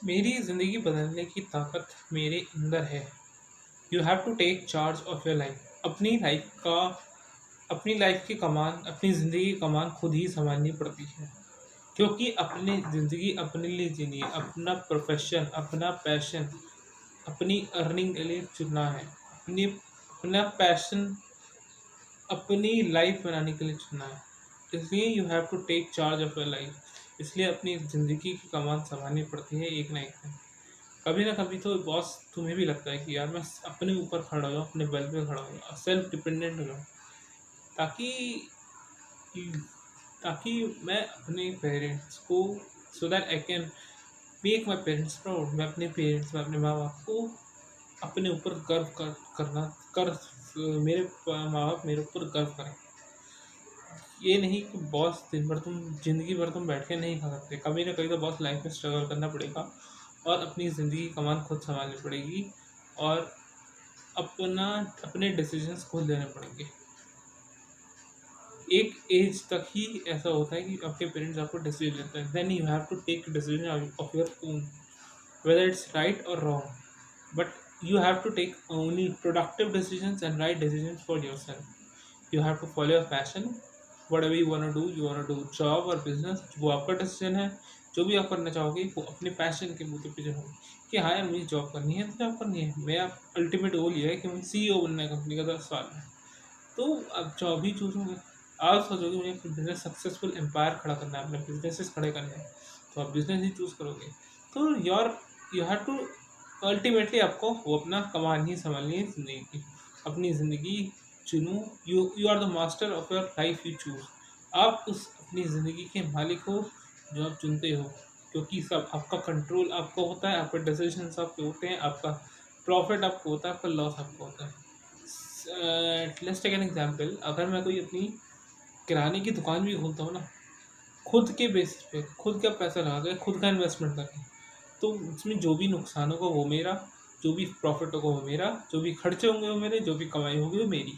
मेरी ज़िंदगी बदलने की ताकत मेरे अंदर है। You have to take charge of your life. अपनी लाइफ की कमान, अपनी ज़िंदगी की कमान खुद ही संभालनी पड़ती है, क्योंकि अपनी ज़िंदगी अपने लिए जीनी है। अपना प्रोफेशन, अपना पैशन, अपनी अर्निंग के लिए चुनना है। अपना पैशन अपनी लाइफ बनाने के लिए चुनना है। इसलिए you have to take charge of your life. इसलिए अपनी ज़िंदगी की कमान संभालनी पड़ती है एक ना एक दिन। कभी ना कभी तो बॉस तुम्हें भी लगता है कि यार मैं अपने ऊपर खड़ा हो जाऊँ, अपने बल पे खड़ा हो जाऊँ, सेल्फ डिपेंडेंट हो जाऊँ, ताकि ताकि मैं अपने पेरेंट्स को, so that I can make my parents proud. मैं अपने पेरेंट्स, मैं अपने माँ बाप को अपने ऊपर गर्व करना कर मेरे माँ बाप मेरे ऊपर गर्व करें। ये नहीं कि बॉस दिन भर तुम ज़िंदगी भर तुम बैठ के नहीं खा सकते। कभी ना कभी तो बॉस लाइफ में स्ट्रगल करना पड़ेगा और अपनी ज़िंदगी की कमान खुद संभालनी पड़ेगी और अपना अपने डिसीजंस खुद लेने पड़ेंगे। एक एज तक ही ऐसा होता है कि आपके पेरेंट्स आपको डिसीजन लेते हैं, then you have to take decision of your own, whether it's right or wrong, but you have to take only productive decisions and right decisions for yourself. You have to follow your passion, whatever you want to do. You want to do job or business, वो आपका decision है। जो भी आप करना चाहोगे वो अपने पैशन के मुद्दे पे होगी कि हाँ यार मुझे जॉब करनी है तो जॉब करनी है। मेरा अल्टीमेट गोल ये है कि मुझे CEO बनना है कंपनी का 10 साल में। तो आप जॉब ही चूज़ोगे। आप सोचोगे मुझे अपने बिजनेस सक्सेसफुल एम्पायर खड़ा करना है, अपने बिजनेसेस खड़े करने हैं, तो आप बिजनेस ही चूज़ करोगे। तो यू हैव टू अल्टीमेटली आपको वो अपना कमान ही संभालनी है ज़िंदगी की। अपनी ज़िंदगी चुनो। You are the master of your life you choose. आप उस अपनी ज़िंदगी के मालिक हो जो आप चुनते हो, क्योंकि सब आपका कंट्रोल आपको होता है, आपके डिसीजंस आपके होते हैं, आपका प्रॉफिट आपको होता है, आपका लॉस आपको होता है। Let's take an example. अगर मैं कोई अपनी किराने की दुकान भी खोलता हूँ ना, खुद के बेसिस पे, खुद का पैसा लगा के, खुद का इन्वेस्टमेंट करके, तो उसमें जो भी नुकसान होगा वो मेरा, जो भी प्रॉफिट होगा वो मेरा, जो भी खर्चे होंगे वो मेरे, जो भी कमाई होगी वो मेरी।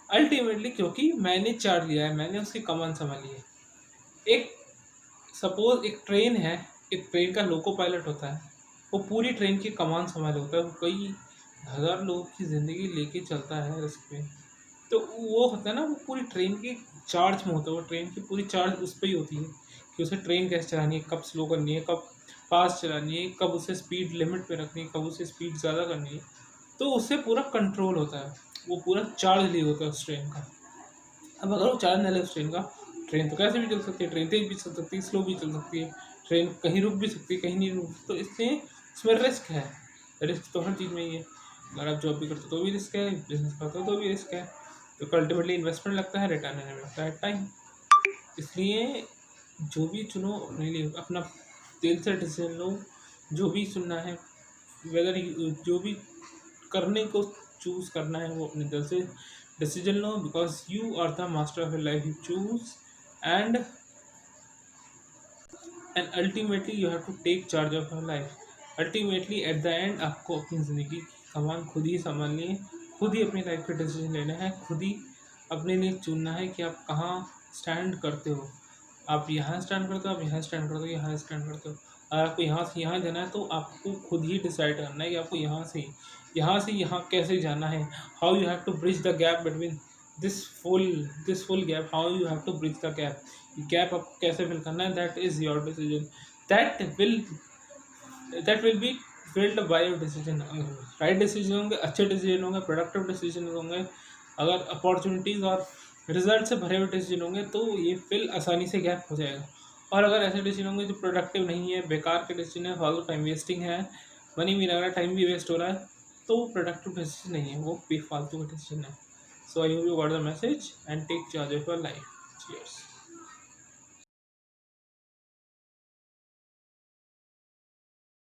अल्टीमेटली क्योंकि मैंने चार्ज लिया है, मैंने उसकी कमान संभाली है। एक सपोज एक ट्रेन है, एक ट्रेन का लोको पायलट होता है, वो पूरी ट्रेन की कमान संभाले होता है, वो कई हज़ार लोगों की ज़िंदगी लेके चलता है रिस्क में। तो वो होता है ना, वो पूरी ट्रेन की चार्ज में होता है, वो ट्रेन की पूरी चार्ज उस पर ही होती है कि उसे ट्रेन कैसे चलानी है, कब स्लो करनी है, कब फास्ट चलानी है, कब उसे स्पीड लिमिट पे रखनी है, कब उसे स्पीड ज़्यादा करनी है। तो उससे पूरा कंट्रोल होता है, वो पूरा चार्ज लिए होता है उस ट्रेन का। अब अगर वो चार्ज ना ले उस ट्रेन का, ट्रेन तो कैसे भी चल सकती है, ट्रेन तेज भी चल सकती है, स्लो भी चल सकती है, ट्रेन कहीं रुक भी सकती है, कहीं नहीं रुक। तो इसलिए इसमें रिस्क है। रिस्क तो हर चीज़ में ही है। अगर आप जॉब भी करते हो तो भी रिस्क है, बिजनेस करते हो तो भी रिस्क है। तो अल्टीमेटली इन्वेस्टमेंट लगता है, रिटर्न आने में लगता है टाइम। इसलिए जो भी चुनो अपने लिए अपना दिल से डिसीजन लो। जो भी सुनना है, वेदर जो भी करने को चूज़ करना है वो अपने दिल से डिसीजन लो, because you are the master of your life you choose. And and ultimately you have to take charge of your life. Ultimately at the end आपको अपनी ज़िंदगी की कमान खुद ही संभालनी है, खुद ही अपनी लाइफ का डिसीजन लेना है, खुद ही अपने लिए चुनना है कि आप कहाँ स्टैंड करते हो। आप यहाँ स्टैंड करते हो, आप यहाँ स्टैंड करते हो, यहाँ स्टैंड करते हो। अगर आपको यहाँ से यहाँ जाना है तो आपको खुद ही डिसाइड करना है कि आपको यहाँ से यहाँ कैसे जाना है। How you have to bridge the gap between this full gap, how you have to bridge the gap. Gap आपको कैसे फिल करना है, that is your decision. That will that will be filled by your decision. Right decision होंगे, अच्छे decision होंगे, productive decision होंगे, अगर opportunities और रिजल्ट से भरे हुए डिसीजन होंगे तो ये फिल आसानी से गैप हो जाएगा। और अगर ऐसे डिसीजन होंगे जो प्रोडक्टिव नहीं है, बेकार के डिसीजन है, फालतू टाइम वेस्टिंग है, मनी भी लग रहा है, टाइम भी वेस्ट हो रहा है, तो प्रोडक्टिव डिसीजन नहीं है, वो बेफालतू का डिसीजन है। So I hope you got the message and take charge of your life. Cheers.